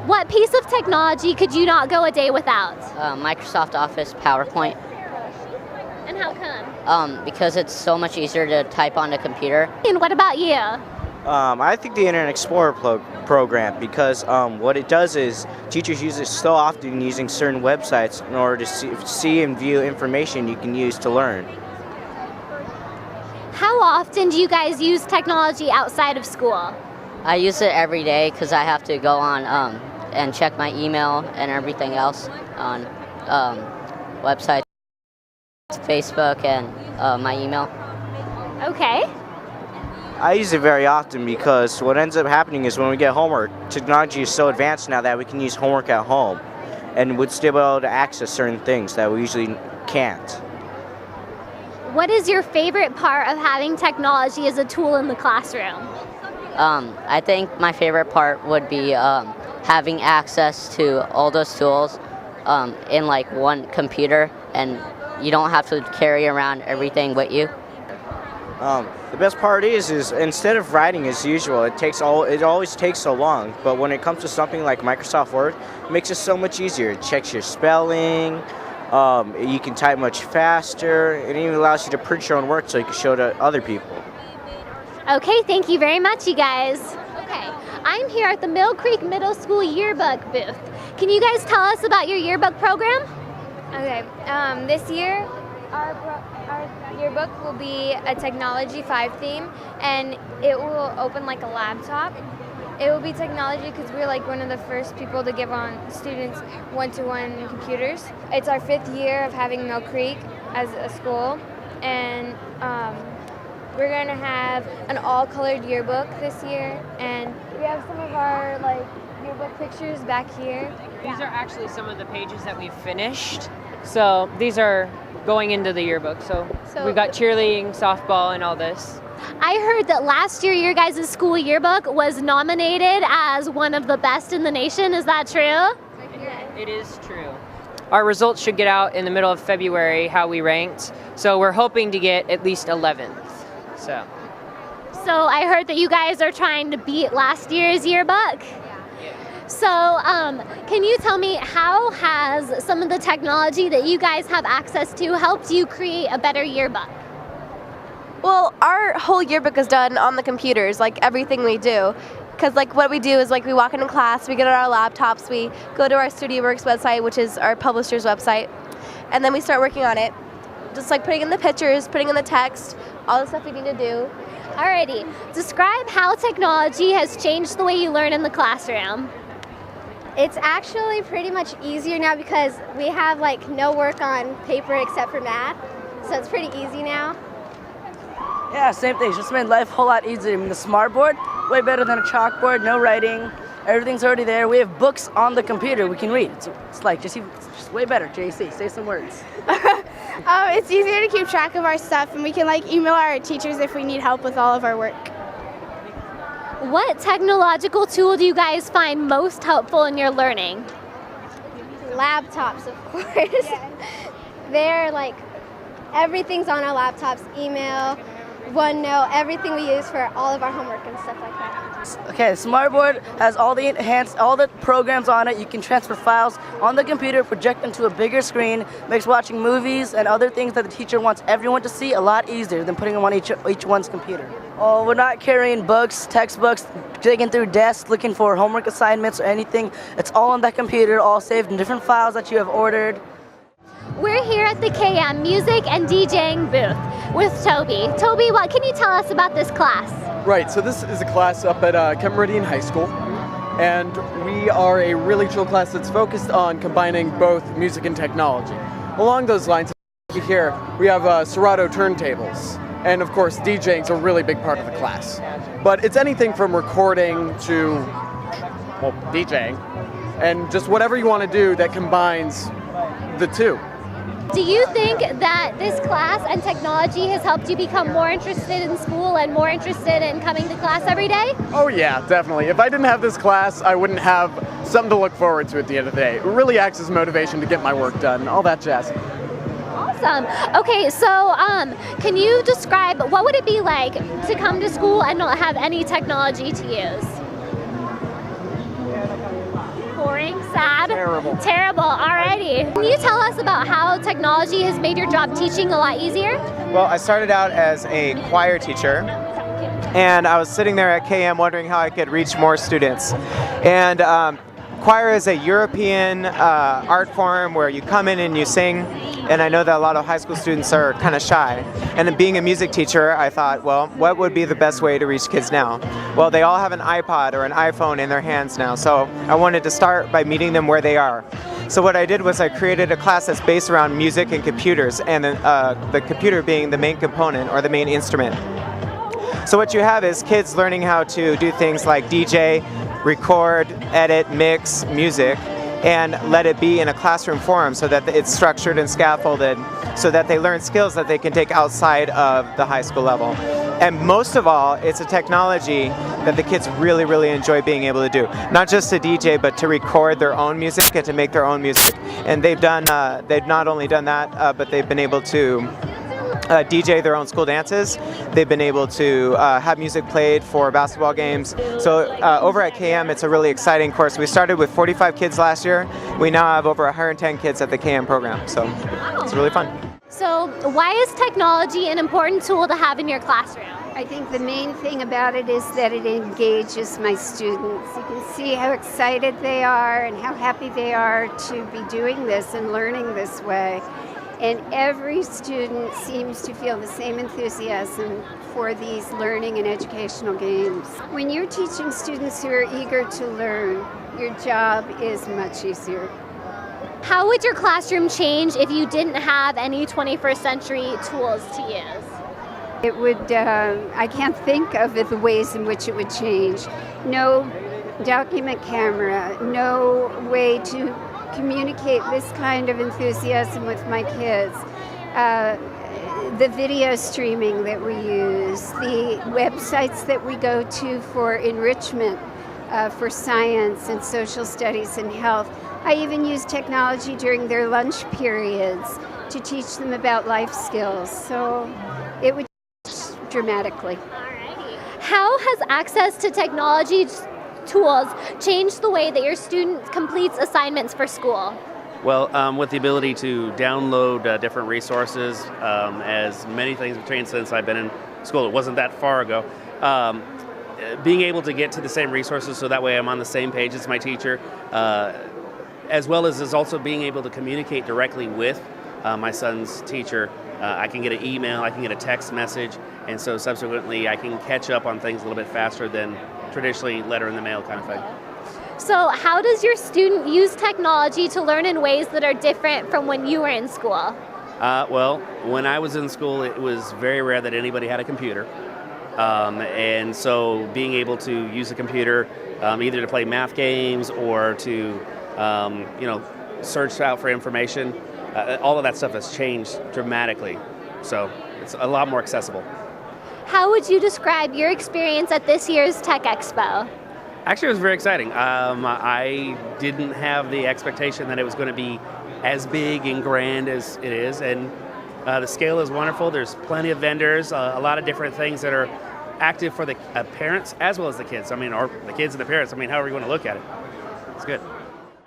What piece of technology could you not go a day without? Microsoft Office, PowerPoint, And how come? because it's so much easier to type on a computer. And what about you? I think the Internet Explorer program, because what it does is teachers use it so often using certain websites in order to see and view information you can use to learn. How often do you guys use technology outside of school? I use it every day because I have to go on and check my email and everything else on websites, Facebook, and my email. Okay. I use it very often because what ends up happening is when we get homework, technology is so advanced now that we can use homework at home and would still be able to access certain things that we usually can't. What is your favorite part of having technology as a tool in the classroom? I think my favorite part would be having access to all those tools in like one computer, and you don't have to carry around everything with you. The best part is instead of writing as usual, it always takes so long. But when it comes to something like Microsoft Word, it makes it so much easier. It checks your spelling. You can type much faster. It even allows you to print your own work so you can show it to other people. Okay, thank you very much, you guys. Okay, I'm here at the Mill Creek Middle School yearbook booth. Can you guys tell us about your yearbook program? Okay, this year our yearbook will be a Technology 5 theme, and it will open like a laptop. It will be technology because we're like one of the first people to give on students one-to-one computers. It's our 5th year of having Mill Creek as a school, and we're going to have an all-colored yearbook this year, and we have some of our like yearbook pictures back here. These are actually some of the pages that we've finished. So these are going into the yearbook. So we've got cheerleading, softball, and all this. I heard that last year your guys' school yearbook was nominated as one of the best in the nation. Is that true? It is true. Our results should get out in the middle of February, how we ranked. So we're hoping to get at least 11th. So I heard that you guys are trying to beat last year's yearbook. So can you tell me, how has some of the technology that you guys have access to helped you create a better yearbook? Well, our whole yearbook is done on the computers, like everything we do. Because like what we do is like we walk into class, we get on our laptops, we go to our StudioWorks website, which is our publisher's website, and then we start working on it. Just like putting in the pictures, putting in the text, all the stuff we need to do. Alrighty, describe how technology has changed the way you learn in the classroom. It's actually pretty much easier now because we have like no work on paper except for math, so it's pretty easy now. Yeah, same thing. It's just made life a whole lot easier. I mean, the smart board, way better than a chalkboard, no writing. Everything's already there. We have books on the computer we can read. It's like just way better. JC, say some words. It's easier to keep track of our stuff, and we can like email our teachers if we need help with all of our work. What technological tool do you guys find most helpful in your learning? Laptops, of course. They're like, everything's on our laptops, email, OneNote, everything we use for all of our homework and stuff like that. Okay, the smartboard has all the programs on it. You can transfer files on the computer, project them to a bigger screen, makes watching movies and other things that the teacher wants everyone to see a lot easier than putting them on each one's computer. Oh, we're not carrying books, textbooks, digging through desks, looking for homework assignments or anything. It's all on that computer, all saved in different files that you have ordered. We're here at the KM Music and DJing booth with Toby. Toby, what can you tell us about this class? Right, so this is a class up at Kent Meridian High School, and we are a really chill class that's focused on combining both music and technology. Along those lines, here we have Serato turntables, and of course DJing is a really big part of the class. But it's anything from recording to, well, DJing, and just whatever you want to do that combines the two. Do you think that this class and technology has helped you become more interested in school and more interested in coming to class every day? Oh yeah, definitely. If I didn't have this class, I wouldn't have something to look forward to at the end of the day. It really acts as motivation to get my work done, all that jazz. Awesome. Okay, so can you describe what would it be like to come to school and not have any technology to use? terrible. Terrible, alrighty. Can you tell us about how technology has made your job teaching a lot easier? Well, I started out as a choir teacher, and I was sitting there at KM wondering how I could reach more students. And choir is a European art form where you come in and you sing, and I know that a lot of high school students are kind of shy. And then being a music teacher, I thought, well, what would be the best way to reach kids now? Well, they all have an iPod or an iPhone in their hands now, so I wanted to start by meeting them where they are. So what I did was I created a class that's based around music and computers, and the computer being the main component or the main instrument. So what you have is kids learning how to do things like DJ, record, edit, mix music, and let it be in a classroom forum so that it's structured and scaffolded so that they learn skills that they can take outside of the high school level. And most of all, it's a technology that the kids really, really enjoy being able to do. Not just to DJ, but to record their own music and to make their own music. And they've not only done that, but they've been able to DJ their own school dances. They've been able to have music played for basketball games. So over at KM, it's a really exciting course. We started with 45 kids last year. We now have over 110 kids at the KM program. So it's really fun. So why is technology an important tool to have in your classroom? I think the main thing about it is that it engages my students. You can see how excited they are and how happy they are to be doing this and learning this way. And every student seems to feel the same enthusiasm for these learning and educational games. When you're teaching students who are eager to learn, your job is much easier. How would your classroom change if you didn't have any 21st century tools to use? It would, I can't think of the ways in which it would change. No document camera, no way to communicate this kind of enthusiasm with my kids. The video streaming that we use, the websites that we go to for enrichment, for science and social studies and health. I even use technology during their lunch periods to teach them about life skills. So it would change dramatically. Alrighty. How has access to technology tools changed the way that your student completes assignments for school? Well, with the ability to download different resources, as many things have changed since I've been in school. It wasn't that far ago. Being able to get to the same resources so that way I'm on the same page as my teacher, as well as also being able to communicate directly with my son's teacher. I can get an email, I can get a text message, and so subsequently I can catch up on things a little bit faster than traditionally letter in the mail kind of thing. So how does your student use technology to learn in ways that are different from when you were in school? Well, when I was in school, it was very rare that anybody had a computer. And so being able to use a computer either to play math games or to search out for information, all of that stuff has changed dramatically. So it's a lot more accessible. How would you describe your experience at this year's Tech Expo? Actually, it was very exciting. I didn't have the expectation that it was going to be as big and grand as it is, and the scale is wonderful. There's plenty of vendors, a lot of different things that are active for the parents as well as the kids. I mean, or the kids and the parents. I mean, however you want to look at it. It's good.